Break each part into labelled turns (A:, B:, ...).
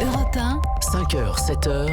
A: Europe 1,
B: 5h, 7h.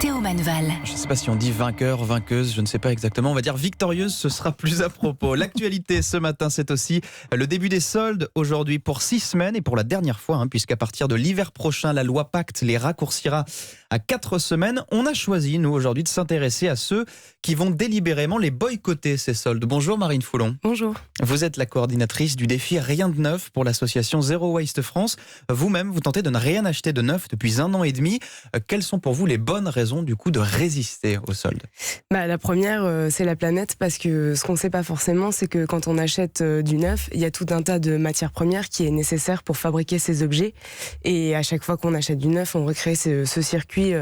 A: Théo Manval.
C: Je ne sais pas si on dit vainqueur, vainqueuse, je ne sais pas exactement. On va dire victorieuse, ce sera plus à propos. L'actualité ce matin, c'est aussi le début des soldes aujourd'hui pour 6 semaines et pour la dernière fois, puisqu'à partir de l'hiver prochain, la loi Pacte les raccourcira à 4 semaines. On a choisi, nous, aujourd'hui, de s'intéresser à ceux qui vont délibérément les boycotter, ces soldes. Bonjour Marine Foulon.
D: Bonjour.
C: Vous êtes la coordinatrice du défi Rien de neuf pour l'association Zero Waste France. Vous-même, vous tentez de ne rien acheter de neuf depuis 1 an et demi. Quelles sont pour vous les bonnes raisons du coup de résister aux soldes?
D: La première, c'est la planète, parce que ce qu'on ne sait pas forcément, c'est que quand on achète du neuf, il y a tout un tas de matières premières qui est nécessaire pour fabriquer ces objets. Et à chaque fois qu'on achète du neuf, on recrée ce circuit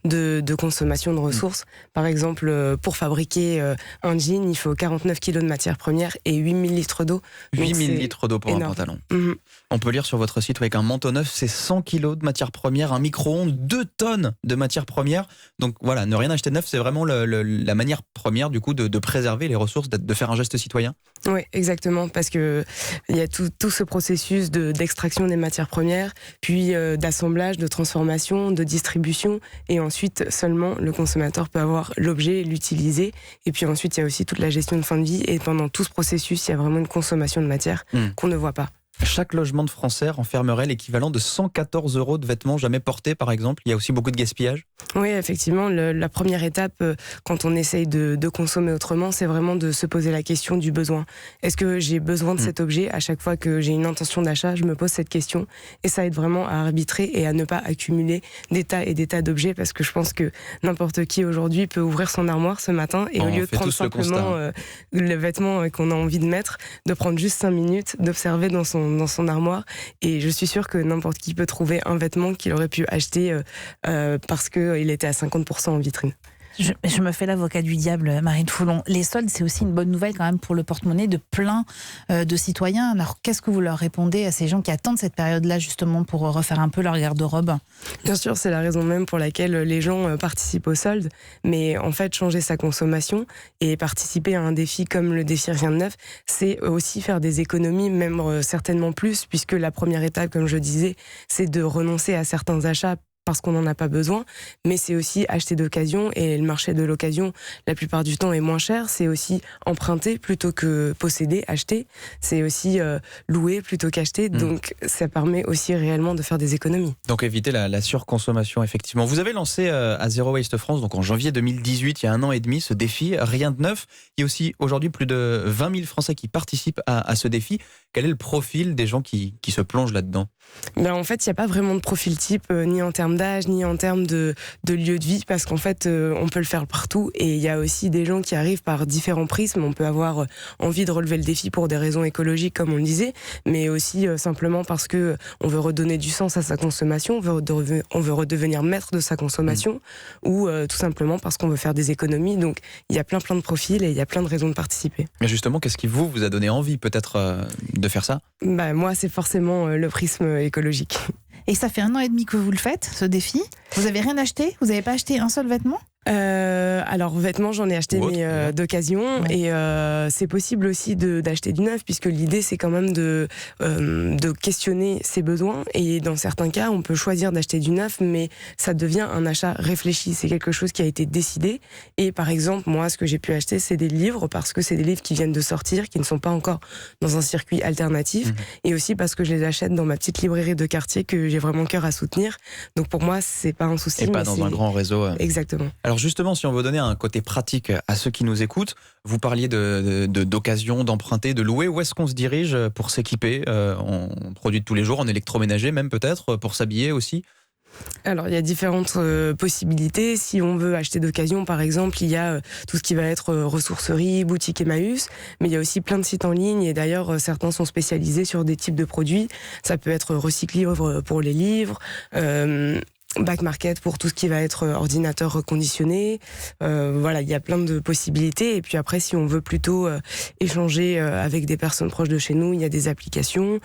D: de consommation de ressources. Par exemple, pour fabriquer un jean, il faut 49 kg de matières premières et 8000 litres d'eau.
C: 8000 litres d'eau pour
D: énorme.
C: un pantalon.
D: Mhm.
C: On peut lire sur votre site avec un manteau neuf, c'est 100 kg de matières premières, un micro-ondes, 2 tonnes de matières premières. Donc voilà, ne rien acheter de neuf, c'est vraiment la manière première du coup de préserver les ressources, de faire un geste citoyen.
D: Oui, exactement, parce que il y a tout ce processus d'extraction des matières premières, puis d'assemblage, de transformation, de distribution, et ensuite seulement le consommateur peut avoir l'objet, l'utiliser, et puis ensuite il y a aussi toute la gestion de fin de vie, et pendant tout ce processus, il y a vraiment une consommation de matière qu'on ne voit pas.
C: Chaque logement de Français renfermerait l'équivalent de 114 € de vêtements jamais portés, par exemple. Il y a aussi beaucoup de gaspillage.
D: Oui, effectivement, la première étape, quand on essaye de consommer autrement, c'est vraiment de se poser la question du besoin. Est-ce que j'ai besoin de cet objet? À chaque fois que j'ai une intention d'achat, je me pose cette question, et ça aide vraiment à arbitrer et à ne pas accumuler des tas et des tas d'objets, parce que je pense que n'importe qui aujourd'hui peut ouvrir son armoire ce matin et au lieu de prendre simplement le vêtement qu'on a envie de mettre, de prendre juste 5 minutes, d'observer dans son armoire, et je suis sûre que n'importe qui peut trouver un vêtement qu'il aurait pu acheter parce qu'il était à 50% en vitrine.
E: Je me fais l'avocat du diable, Marine Foulon. Les soldes, c'est aussi une bonne nouvelle quand même pour le porte-monnaie de plein de citoyens. Alors qu'est-ce que vous leur répondez à ces gens qui attendent cette période-là justement pour refaire un peu leur garde-robe?
D: Bien sûr, c'est la raison même pour laquelle les gens participent aux soldes. Mais en fait, changer sa consommation et participer à un défi comme le défi Rien de neuf, c'est aussi faire des économies, même certainement plus, puisque la première étape, comme je disais, c'est de renoncer à certains achats parce qu'on n'en a pas besoin, mais c'est aussi acheter d'occasion, et le marché de l'occasion, la plupart du temps, est moins cher. C'est aussi emprunter plutôt que posséder, acheter. C'est aussi louer plutôt qu'acheter, donc ça permet aussi réellement de faire des économies.
C: Donc éviter la surconsommation, effectivement. Vous avez lancé à Zero Waste France, donc en janvier 2018, il y a 1 an et demi, ce défi Rien de neuf. Il y a aussi aujourd'hui plus de 20 000 Français qui participent à ce défi. Quel est le profil des gens qui se plongent là-dedans?
D: En fait, il n'y a pas vraiment de profil type, ni en termes d'âge, ni en termes de lieu de vie, parce qu'en fait, on peut le faire partout, et il y a aussi des gens qui arrivent par différents prismes. On peut avoir envie de relever le défi pour des raisons écologiques, comme on le disait, mais aussi simplement parce que on veut redonner du sens à sa consommation, on veut redevenir maître de sa consommation, ou tout simplement parce qu'on veut faire des économies. Donc, il y a plein de profils, et il y a plein de raisons de participer.
C: Mais justement, qu'est-ce qui vous a donné envie peut-être de faire ça?
D: Moi, c'est forcément le prisme écologique.
E: Et ça fait 1 an et demi que vous le faites, ce défi. Vous n'avez rien acheté? Vous n'avez pas acheté un seul vêtement?
D: Alors vêtements, j'en ai acheté, mais d'occasion, ouais. Et c'est possible aussi d'acheter du neuf, puisque l'idée c'est quand même de questionner ses besoins, et dans certains cas on peut choisir d'acheter du neuf, mais ça devient un achat réfléchi, c'est quelque chose qui a été décidé. Et par exemple, moi, ce que j'ai pu acheter, c'est des livres, parce que c'est des livres qui viennent de sortir, qui ne sont pas encore dans un circuit alternatif, et aussi parce que je les achète dans ma petite librairie de quartier que j'ai vraiment cœur à soutenir. Donc pour moi, c'est pas un souci.
C: Et pas dans un grand réseau.
D: Exactement.
C: Alors justement, si on veut donner un côté pratique à ceux qui nous écoutent, vous parliez d'occasion, d'emprunter, de louer. Où est-ce qu'on se dirige pour s'équiper en produits de tous les jours, en électroménager même peut-être, pour s'habiller aussi?
D: Alors, il y a différentes possibilités. Si on veut acheter d'occasion, par exemple, il y a tout ce qui va être ressourcerie, boutique Emmaüs, mais il y a aussi plein de sites en ligne, et d'ailleurs, certains sont spécialisés sur des types de produits. Ça peut être Recyclivre pour les livres, back market pour tout ce qui va être ordinateur reconditionné. Voilà, il y a plein de possibilités. Et puis après, si on veut plutôt échanger avec des personnes proches de chez nous, il y a des applications.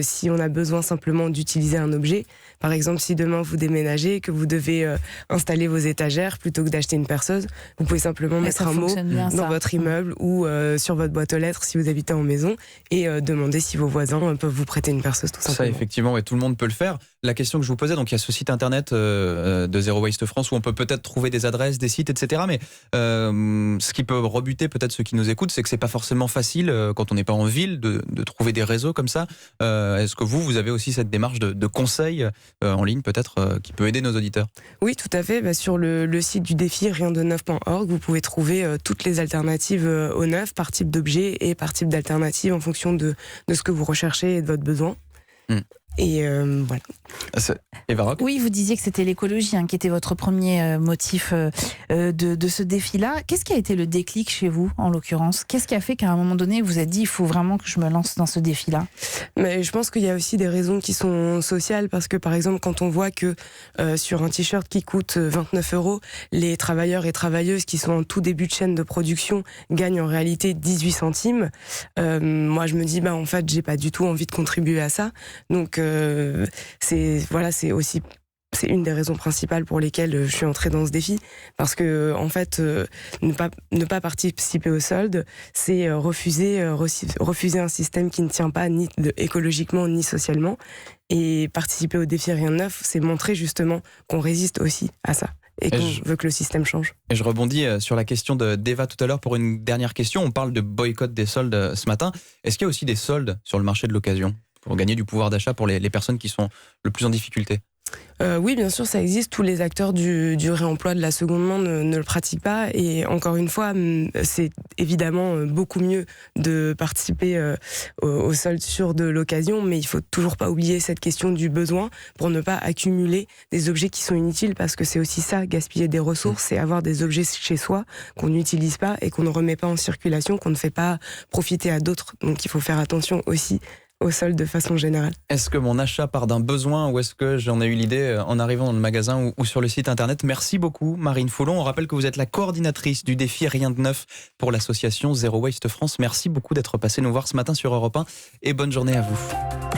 D: Si on a besoin simplement d'utiliser un objet, par exemple, si demain vous déménagez, que vous devez installer vos étagères plutôt que d'acheter une perceuse, vous pouvez simplement mettre un mot dans votre immeuble ou sur votre boîte aux lettres si vous habitez en maison et demander si vos voisins peuvent vous prêter une perceuse, tout simplement.
C: Ça, effectivement, tout le monde peut le faire. La question que je vous posais, donc il y a ce site internet de Zero Waste France où on peut peut-être trouver des adresses, des sites, etc. Mais ce qui peut rebuter peut-être ceux qui nous écoutent, c'est que c'est pas forcément facile quand on n'est pas en ville de trouver des réseaux comme ça. Est-ce que vous avez aussi cette démarche de conseil en ligne peut-être qui peut aider nos auditeurs?
D: Oui, tout à fait. Sur le site du défi riendeneuf.org, vous pouvez trouver toutes les alternatives au neuf par type d'objet et par type d'alternative en fonction de ce que vous recherchez et de votre besoin. Et voilà.
C: Eva Rock ?
E: Oui, vous disiez que c'était l'écologie qui était votre premier motif de ce défi-là. Qu'est-ce qui a été le déclic chez vous, en l'occurrence? Qu'est-ce qui a fait qu'à un moment donné, vous êtes dit, il faut vraiment que je me lance dans ce défi-là?
D: Mais je pense qu'il y a aussi des raisons qui sont sociales, parce que par exemple, quand on voit que sur un t-shirt qui coûte 29 €, les travailleurs et travailleuses qui sont en tout début de chaîne de production gagnent en réalité 18 centimes, moi je me dis, en fait, j'ai pas du tout envie de contribuer à ça. Donc c'est une des raisons principales pour lesquelles je suis entrée dans ce défi, parce que en fait, ne pas participer aux soldes, c'est refuser un système qui ne tient pas ni écologiquement ni socialement. Et participer au défi Rien de Neuf, c'est montrer justement qu'on résiste aussi à ça. Et qu'on veut que le système change.
C: Et je rebondis sur la question d'Eva tout à l'heure pour une dernière question. On parle de boycott des soldes ce matin. Est-ce qu'il y a aussi des soldes sur le marché de l'occasion pour gagner du pouvoir d'achat pour les personnes qui sont le plus en difficulté?
D: Oui, bien sûr, ça existe. Tous les acteurs du réemploi de la seconde main ne le pratiquent pas. Et encore une fois, c'est évidemment beaucoup mieux de participer au solde sur de l'occasion, mais il faut toujours pas oublier cette question du besoin pour ne pas accumuler des objets qui sont inutiles, parce que c'est aussi ça, gaspiller des ressources, c'est avoir des objets chez soi qu'on n'utilise pas et qu'on ne remet pas en circulation, qu'on ne fait pas profiter à d'autres. Donc il faut faire attention aussi au solde de façon générale.
C: Est-ce que mon achat part d'un besoin ou est-ce que j'en ai eu l'idée en arrivant dans le magasin ou sur le site internet? Merci beaucoup Marine Foulon. On rappelle que vous êtes la coordinatrice du défi Rien de Neuf pour l'association Zero Waste France. Merci beaucoup d'être passée nous voir ce matin sur Europe 1 et bonne journée à vous.